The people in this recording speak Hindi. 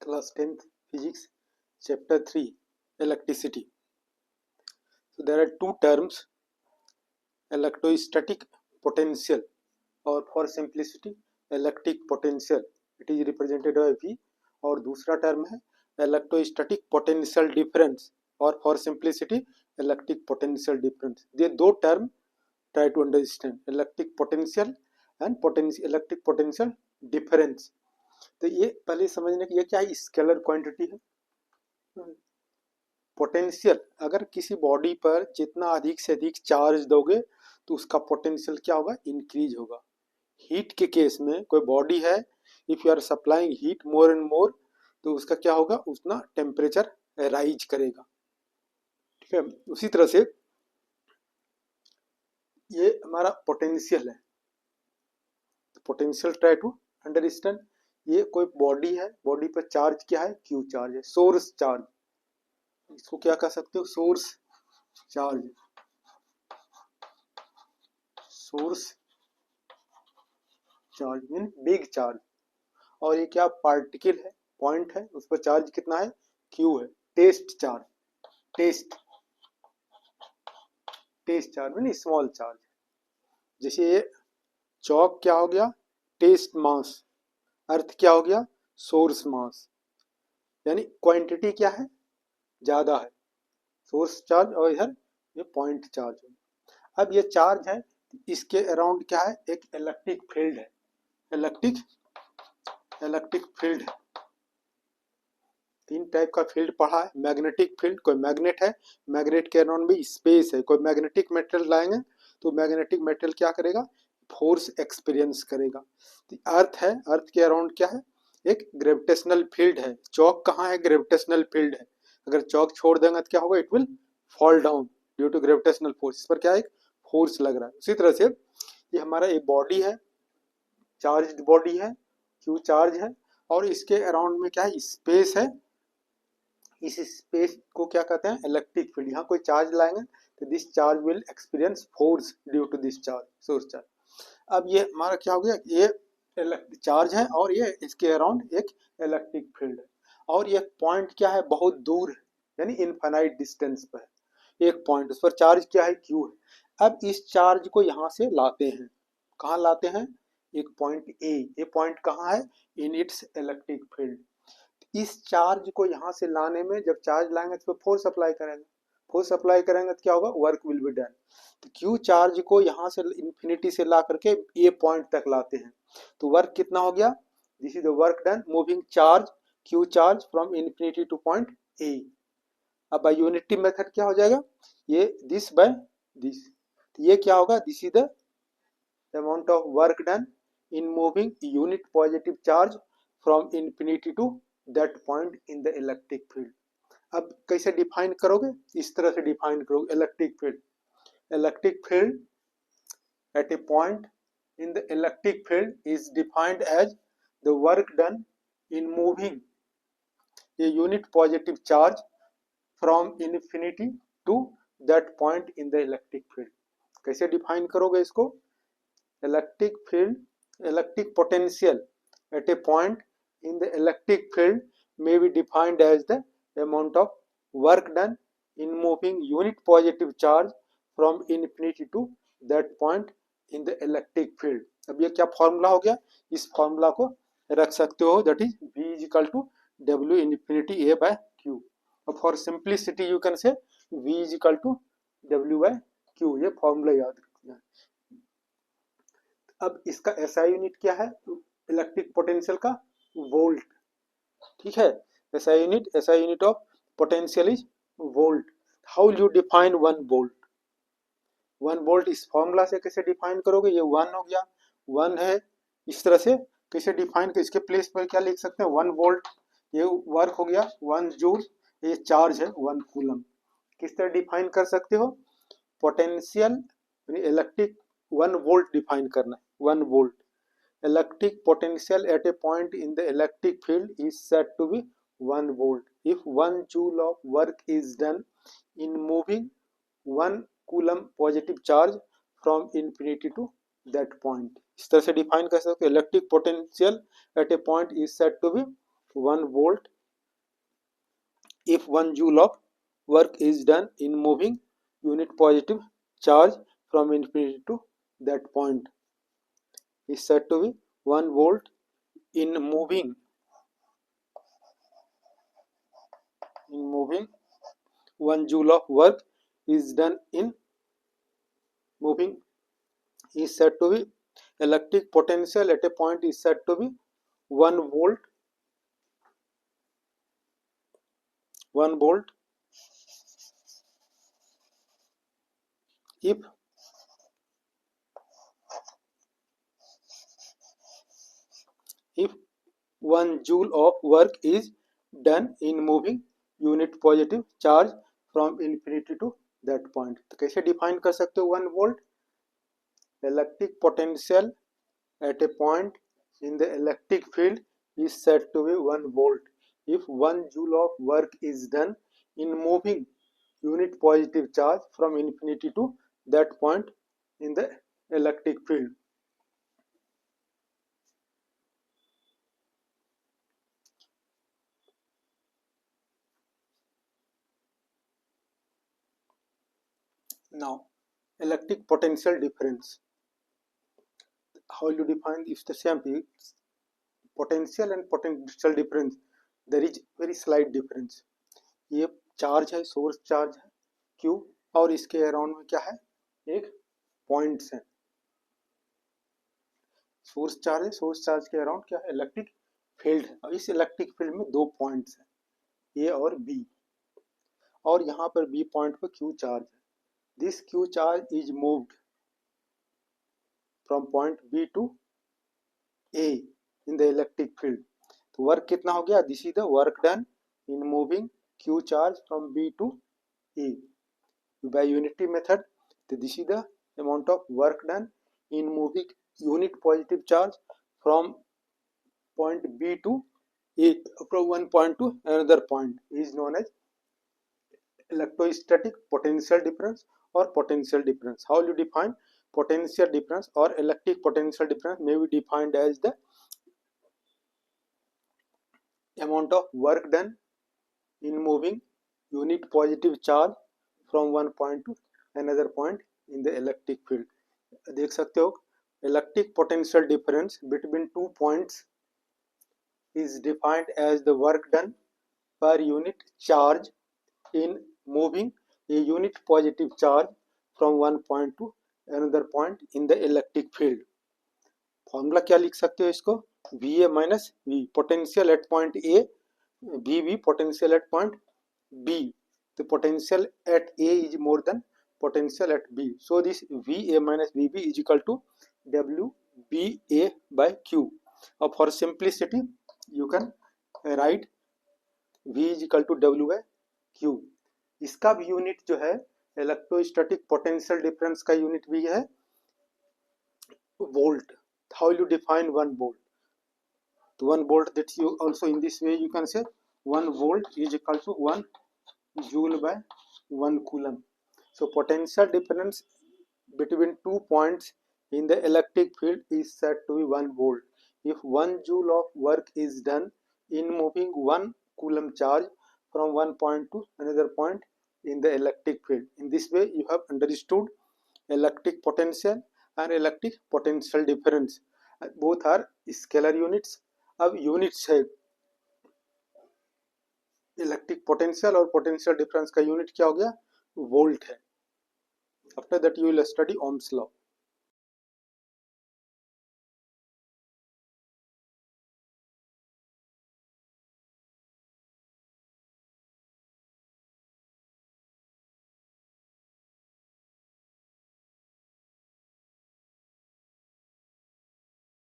Class 10th Physics, Chapter 3, Electricity. So there are two terms, electrostatic potential, or for simplicity, electric potential. It is represented by V. और दूसरा टर्म है electrostatic potential difference, और for simplicity, electric potential difference. ये दो term try to understand, electric potential and electric potential difference. तो ये पहले समझने की ये क्या है, स्केलर क्वांटिटी है. पोटेंशियल, अगर किसी बॉडी पर जितना अधिक से अधिक चार्ज दोगे तो उसका पोटेंशियल क्या होगा, इंक्रीज होगा. हीट के केस में कोई बॉडी है, if you are supplying heat more and more तो उसका क्या होगा, उतना टेम्परेचर राइज करेगा. ठीक है, उसी तरह से ये हमारा पोटेंशियल है. Potential try to understand. ये कोई बॉडी है, बॉडी पर चार्ज क्या है, क्यू चार्ज है, सोर्स चार्ज. इसको क्या कह सकते हो, source charge. Source charge mean big charge. और ये क्या, पार्टिकल है, पॉइंट है, उस पर चार्ज कितना है, क्यू है. Test charge, test charge mean small charge. जैसे ये चौक क्या हो गया, टेस्ट मास. अर्थ क्या हो गया, सोर्स मास. यानी क्वांटिटी क्या है, ज्यादा है, सोर्स चार्ज. और इधर ये पॉइंट चार्ज है. अब ये चार्ज है, इसके अराउंड क्या है, एक इलेक्ट्रिक फील्ड है. इलेक्ट्रिक फील्ड है. तीन टाइप का फील्ड पढ़ा है. मैग्नेटिक फील्ड, कोई मैग्नेट है, मैग्नेट के अराउंड में स्पेस है. कोई मैग्नेटिक मेटेरियल लाएंगे तो मैग्नेटिक मेटेरियल क्या करेगा, फोर्स एक्सपीरियंस करेगा. तो अर्थ है, अर्थ के अराउंड क्या है, एक ग्रेविटेशनल फील्ड है. चौक कहाँ है, ग्रेविटेशनल फील्ड है. अगर चौक छोड़ देंगे तो क्या होगा, it will fall down due to gravitational force. इस पर क्या एक फोर्स लग रहा है. उसी तरह से ये हमारा एक बॉडी है, चार्ज बॉडी है, क्यू चार्ज है, और इसके अराउंड में क्या है, स्पेस है. इस स्पेस को क्या कहते हैं, इलेक्ट्रिक फील्ड. यहाँ कोई चार्ज लाएंगे तो this charge will experience force due to this charge, source charge. अब ये हमारा क्या हो गया, ये चार्ज है और ये इसके अराउंड एक इलेक्ट्रिक फील्ड है. और ये पॉइंट क्या है, बहुत दूर है, यानी इनफाइनाइट डिस्टेंस पर है एक पॉइंट. उस पर चार्ज क्या है, क्यू है. अब इस चार्ज को यहाँ से लाते हैं, कहाँ लाते हैं, एक पॉइंट ए. ये पॉइंट कहाँ है, इन इट्स इलेक्ट्रिक फील्ड. इस चार्ज को यहाँ से लाने में, जब चार्ज लाएंगे तो फोर्स अप्लाई करेंगे. फोर्स अप्लाई करेंगे तो क्या होगा, वर्क विल बी डन. तो क्यू चार्ज को यहाँ से इंफिनिटी से ला करके ए पॉइंट तक लाते हैं तो वर्क कितना हो गया, this is the work done moving charge Q charge from infinity two point A. अब बाय यूनिटी मेथड क्या हो जाएगा, ये दिस बाय दिस. तो ये क्या होगा, this is the amount of work done in moving unit positive charge from infinity to that point in the electric field. अब कैसे डिफाइन करोगे, इस तरह से डिफाइन करोगे electric field. Electric field at a point in the electric field is defined as the work done in moving a unit positive charge from infinity to that point in the electric field. कैसे डिफाइन करोगे इसको, electric field, electric potential at a point in the electric field may be defined as the amount of work done in moving unit positive charge from infinity to that point in the electric field. अब ये क्या फॉर्मूला हो गया, इस फॉर्मूला को रख सकते हो, that is V is equal to W infinity A by Q. और for simplicity you can say V is equal to W by Q. ये फॉर्मूला याद रखना. अब इसका SI यूनिट क्या है, इलेक्ट्रिक पोटेंशियल का वोल्ट. ठीक है, SI unit of potential is volt. How you define 1 volt. 1 volt इस फॉर्मूला से कैसे डिफाइन करोगे, ये 1 हो गया, 1 है. इस तरह से कैसे डिफाइन कर, इसके प्लेस पर क्या लिख सकते हैं, 1 वोल्ट. ये वर्क हो गया 1 जूल, ये चार्ज है 1 कूलम. किस तरह डिफाइन कर सकते हो, पोटेंशियल इलेक्ट्रिक 1 वोल्ट डिफाइन करना है. 1 volt electric potential at a point in the electric field is said to be 1 volt if 1 joule of work is done in moving 1 coulomb positive charge from infinity to that point. इस तरह से डिफाइन कर सकते हो, electric potential at a point is said to be 1 volt if 1 joule of work is done in moving unit positive charge from infinity to that point is said to be 1 volt in moving 1 joule of work is done in moving is said to be electric potential at a point is said to be 1 volt 1 volt if 1 joule of work is done in moving unit positive charge from infinity to that point. तो कैसे डिफाइन कर सकते हो 1 volt? Electric potential at a point in the electric field is said to be 1 volt if 1 joule of work is done in moving unit positive charge from infinity to that point in the electric field. Now, electric potential difference. How you define if the same thing? Potential and potential difference, there is very slight difference. ये चार्ज है, सोर्स चार्ज है Q, और इसके अराउंड में क्या है, एक पॉइंट्स है. सोर्स चार्ज है, सोर्स चार्ज के अराउंड क्या है, इलेक्ट्रिक फील्ड है. और इस इलेक्ट्रिक फील्ड में दो पॉइंट्स हैं, ए और बी, और यहाँ पर बी पॉइंट पर Q चार्ज है. This Q charge is moved from point B to A in the electric field. तो वर्क कितना हो गया, this is the work done in moving Q charge from B to A by unity method. तो this is the amount of work done in moving unit positive charge from point B to A, from one point to another point is known as electrostatic potential difference or potential difference. How you define potential difference or electric potential difference? May be defined as the amount of work done in moving unit positive charge from one point to another point in the electric field. देख सकते हो, electric potential difference between 2 points is defined as the work done per unit charge in moving a unit positive charge from one point to another point in the electric field. Formula क्या लिख सकते हो इसको, Va minus V, potential at point A, VV potential at point B. The potential at A is more than potential at B. So this VA minus VB is equal to WBA by Q. Or for simplicity, you can write V is equal to W by Q. इसका भी यूनिट जो है इलेक्ट्रोस्टैटिक पोटेंशियल डिफरेंस का यूनिट भी है volt. How you define 1 volt? So 1 volt, that you also in this way you can say 1 volt is equal to 1 joule by 1 coulomb. So potential difference between 2 points in the electric field is said to be 1 volt if 1 joule of work is done in moving 1 coulomb charge from one point to another point in the electric field. In this way you have understood electric potential and electric potential difference. Both are scalar units. अब यूनिट्स है इलेक्ट्रिक पोटेंशियल और पोटेंशियल डिफरेंस का यूनिट क्या हो गया, वोल्ट है. After that you will study Ohm's law.